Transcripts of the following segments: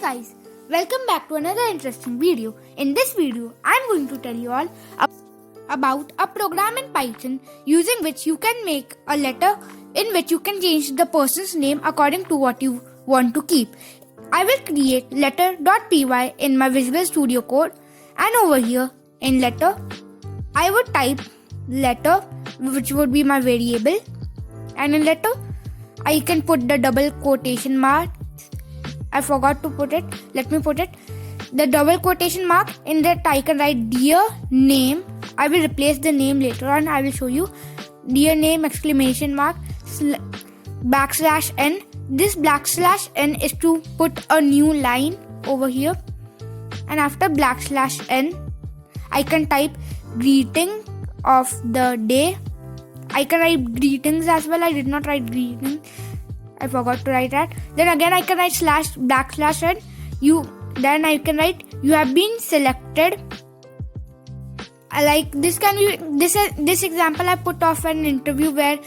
guys, welcome back to another interesting video. In this video, I'm going to tell you all about a program in Python using which you can make a letter in which you can change the person's name according to what you want to keep. I will create letter.py in my Visual Studio Code, and over here in letter, I would type letter, which would be my variable, and in letter, I can put the double quotation mark. I forgot to put it. Let me put it. The double quotation mark. In that I can write dear name. I will replace the name later on. I will show you. Dear name exclamation mark backslash n. This backslash n is to put a new line over here. And after backslash n, I can type greeting of the day. I can write greetings as well. I did not write greeting. I forgot to write that. Then again I can write backslash n. Then I can write you have been selected. Like this can be this example I put off an interview where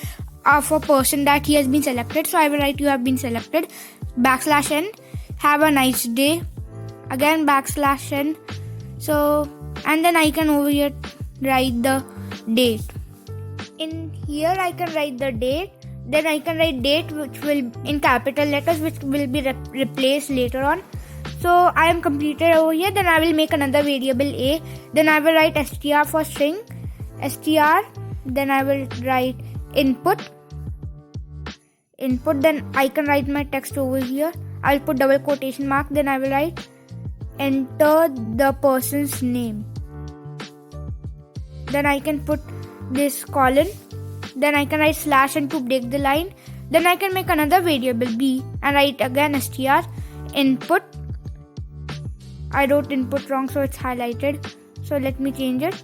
of a person that he has been selected. So I will write you have been selected. Backslash n. Have a nice day. Again backslash n. So and then I can over here write the date. In here I can write the date. Then I can write date which will in capital letters which will be replaced later on. So I am completed over here. Then I will make another variable a. Then I will write str for string. Str. Then I will write input. Then I can write my text over here. I will put double quotation mark. Then I will write enter the person's name. Then I can put this colon. Then I can write slash n to break the line. Then I can make another variable b and write again str input. I wrote input wrong, so it's highlighted. So let me change it.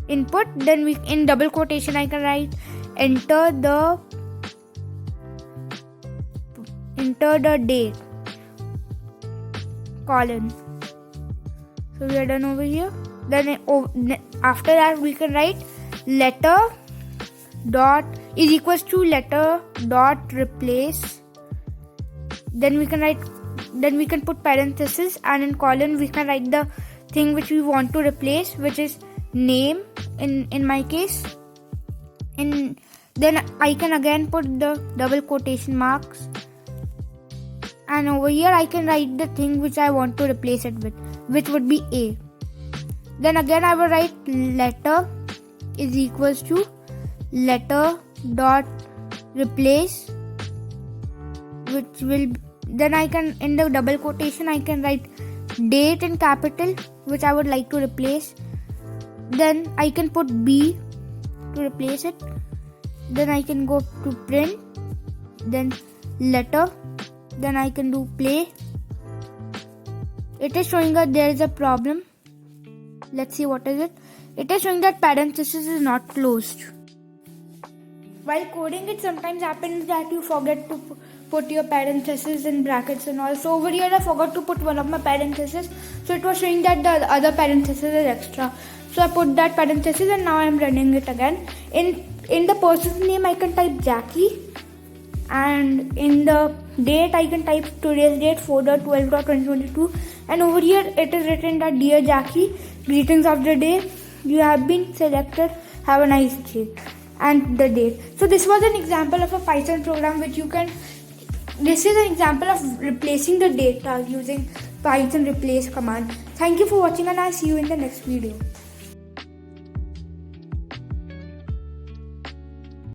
Input. Then we in double quotation I can write enter the date colon. So we are done over here. Then after that we can write letter dot is equals to letter dot replace. Then we can put parenthesis, and in colon we can write the thing which we want to replace, which is name in my case. And then I can again put the double quotation marks, and over here I can write the thing which I want to replace it with, which would be a. Then again I will write letter is equals to letter dot replace, which will then I can in the double quotation I can write date in capital, which I would like to replace. Then I can put b to replace it. Then I can go to print, then letter, then I can do play. It is showing that there is a problem. Let's see what is it. It is showing that parenthesis is not closed. While coding, it sometimes happens that you forget to put your parenthesis in brackets and all. So over here I forgot to put one of my parentheses. So it was showing that the other parenthesis is extra. So I put that parenthesis and now I am running it again. In the person's name I can type Jackie. And in the date I can type today's date 4.12.2022. And over here it is written that dear Jackie, greetings of the day, you have been selected, have a nice day, and the date. So this was an example of a Python program which you can, this is an example of replacing the data using Python replace command. Thank you for watching and I'll see you in the next video.